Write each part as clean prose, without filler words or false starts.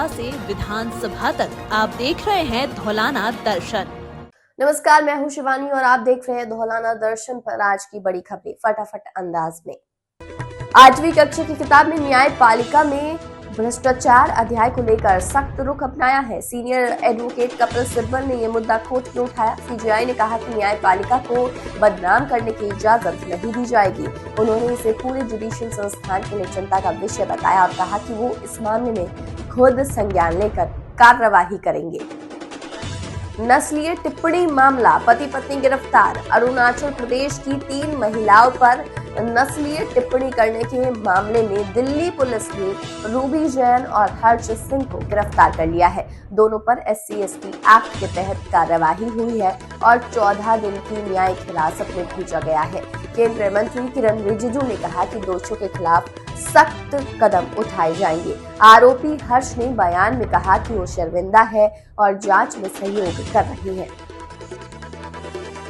लोकसभा से विधानसभा तक आप देख रहे हैं धौलाना दर्शन। नमस्कार, मैं हूं शिवानी और आप देख रहे हैं धौलाना दर्शन पर आज की बड़ी खबरें फटाफट अंदाज में। 8वीं कक्षा की किताब में न्यायपालिका में भ्रष्टाचार अध्याय को लेकर सख्त रुख अपनाया है। सीनियर एडवोकेट कपिल सिब्बल ने यह मुद्दा कोर्ट में उठाया। सीजेआई ने कहा कि न्यायपालिका को बदनाम करने की इजाजत नहीं दी जाएगी। उन्होंने इसे पूरे जुडिशियल संस्थान के लिए चिंता का विषय बताया और कहा कि वो इस मामले में खुद संज्ञान लेकर कार्रवाई करेंगे। नस्लीय टिप्पणी मामला, पति पत्नी गिरफ्तार। अरुणाचल प्रदेश की 3 महिलाओं पर नस्लीय टिप्पणी करने के मामले में दिल्ली पुलिस ने रूबी जैन और हर्ष सिंह को गिरफ्तार कर लिया है। दोनों पर SC/ST एक्ट के तहत कार्यवाही हुई है और 14 दिन की न्यायिक हिरासत में भेजा गया है। केंद्रीय मंत्री किरण रिजिजू ने कहा कि दोषियों के खिलाफ सख्त कदम उठाए जाएंगे। आरोपी हर्ष ने बयान में कहा कि वो शर्मिंदा है और जांच में सहयोग कर रही है।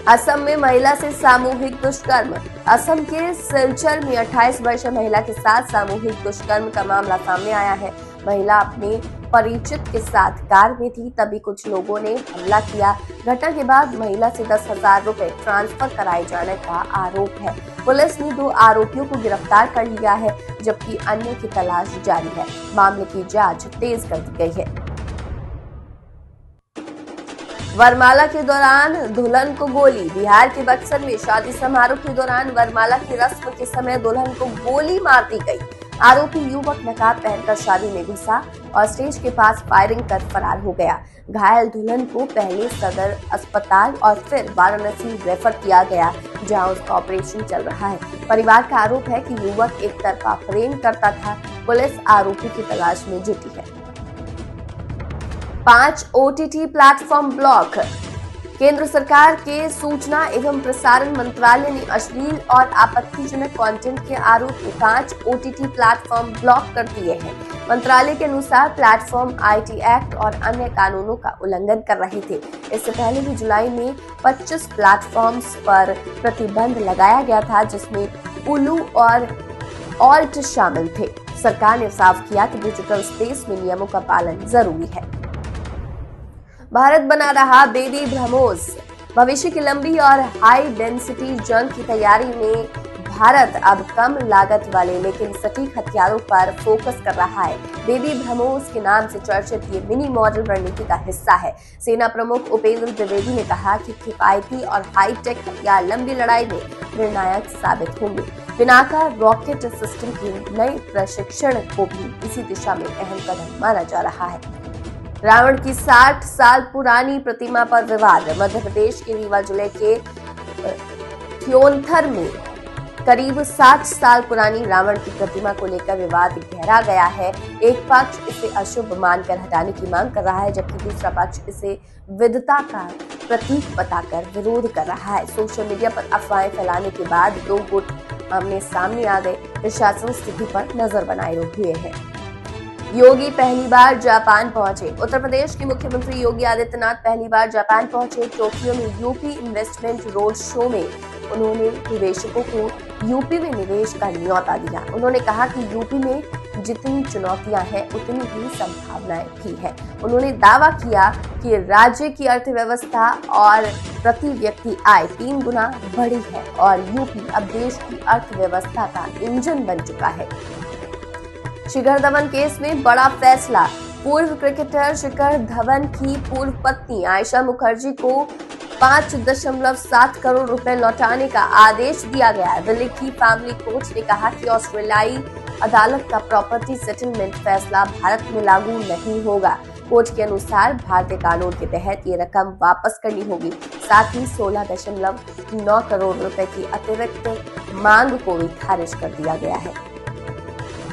असम में महिला से सामूहिक दुष्कर्म। असम के सिलचर में 28 वर्षीय महिला के साथ सामूहिक दुष्कर्म का मामला सामने आया है। महिला अपने परिचित के साथ कार में थी, तभी कुछ लोगों ने हमला किया। घटना के बाद महिला से 10,000 रुपए ट्रांसफर कराए जाने का आरोप है। पुलिस ने 2 आरोपियों को गिरफ्तार कर लिया है, जबकि अन्य की तलाश जारी है। मामले की जांच तेज कर दी गई है। वरमाला के दौरान दुल्हन को गोली। बिहार के बक्सर में शादी समारोह के दौरान वरमाला की रस्म के समय दुल्हन को गोली मार दी गई। आरोपी युवक नकाब पहनकर शादी में घुसा और स्टेज के पास फायरिंग कर फरार हो गया। घायल दुल्हन को पहले सदर अस्पताल और फिर वाराणसी रेफर किया गया, जहां उसका ऑपरेशन चल रहा है। परिवार का आरोप है कि युवक एक तरफा प्रेम करता था। पुलिस आरोपी की तलाश में जुटी है। 5 OTT प्लेटफॉर्म ब्लॉक। केंद्र सरकार के सूचना एवं प्रसारण मंत्रालय ने अश्लील और आपत्तिजनक कंटेंट के आरोप में 5 OTT प्लेटफॉर्म ब्लॉक कर दिए हैं। मंत्रालय के अनुसार प्लेटफॉर्म IT एक्ट और अन्य कानूनों का उल्लंघन कर रहे थे। इससे पहले भी जुलाई में 25 प्लेटफॉर्म्स पर प्रतिबंध लगाया गया था, जिसमें उलू और ऑल्ट शामिल थे। सरकार ने साफ किया कि डिजिटल स्पेस में नियमों का पालन जरूरी है। भारत बना रहा बेबी ब्रह्मोस। भविष्य की लंबी और हाई डेंसिटी जंग की तैयारी में भारत अब कम लागत वाले लेकिन सटीक हथियारों पर फोकस कर रहा है। बेबी ब्रह्मोस के नाम से चर्चित ये मिनी मॉडल रणनीति का हिस्सा है। सेना प्रमुख उपेंद्र द्विवेदी ने कहा कि किफायती और हाईटेक हथियार लंबी लड़ाई में निर्णायक साबित होंगे। पिनाका रॉकेट सिस्टम के नए प्रशिक्षण को भी इसी दिशा में अहम कदम माना जा रहा है। रावण की 60 साल पुरानी प्रतिमा पर विवाद। मध्य प्रदेश के रीवा जिले के थ्योनथर में करीब 60 साल पुरानी रावण की प्रतिमा को लेकर विवाद गहरा गया है। एक पक्ष इसे अशुभ मानकर हटाने की मांग कर रहा है, जबकि दूसरा पक्ष इसे विधता का प्रतीक बताकर विरोध कर रहा है। सोशल मीडिया पर अफवाहें फैलाने के बाद 2 गुट आमने सामने आ गए। प्रशासन स्थिति पर नजर बनाए हुए है। योगी पहली बार जापान पहुंचे। उत्तर प्रदेश के मुख्यमंत्री योगी आदित्यनाथ पहली बार जापान पहुंचे। टोक्यो में यूपी इन्वेस्टमेंट रोड शो में उन्होंने निवेशकों को यूपी में निवेश का न्योता दिया। उन्होंने कहा कि यूपी में जितनी चुनौतियां हैं उतनी ही संभावनाएं भी हैं। उन्होंने दावा किया कि राज्य की अर्थव्यवस्था और प्रति व्यक्ति आय 3 गुना बढ़ी है और यूपी अब देश की अर्थव्यवस्था का इंजन बन चुका है। शिखर धवन केस में बड़ा फैसला। पूर्व क्रिकेटर शिखर धवन की पूर्व पत्नी आयशा मुखर्जी को 5.7 करोड़ रुपए लौटाने का आदेश दिया गया है। दिल्ली की फैमिली कोर्ट ने कहा कि ऑस्ट्रेलियाई अदालत का प्रॉपर्टी सेटलमेंट फैसला भारत में लागू नहीं होगा। कोर्ट के अनुसार भारतीय कानून के तहत ये रकम वापस करनी होगी। साथ ही 16.9 करोड़ रुपए की अतिरिक्त मांग को भी खारिज कर दिया गया है।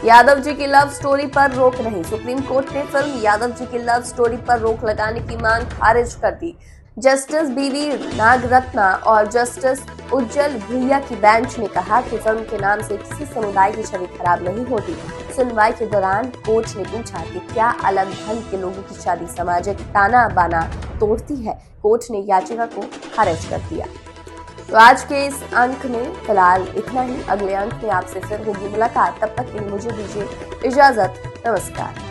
यादव जी की लव स्टोरी पर रोक नहीं। सुप्रीम कोर्ट ने फिल्म यादव जी की लव स्टोरी पर रोक लगाने की मांग खारिज कर दी। जस्टिस BV नागरत्ना और जस्टिस उज्जवल भुइया की बेंच ने कहा कि फिल्म के नाम से किसी समुदाय की छवि खराब नहीं होती। सुनवाई के दौरान कोर्ट ने पूछा कि क्या अलग धर्म के लोगों की शादी सामाजिक ताना बाना तोड़ती है। कोर्ट ने याचिका को खारिज कर दिया। तो आज के इस अंक में फिलहाल इतना ही। अगले अंक में आपसे फिर होगी मुलाकात। तब तक के लिए मुझे दीजिए इजाजत। नमस्कार।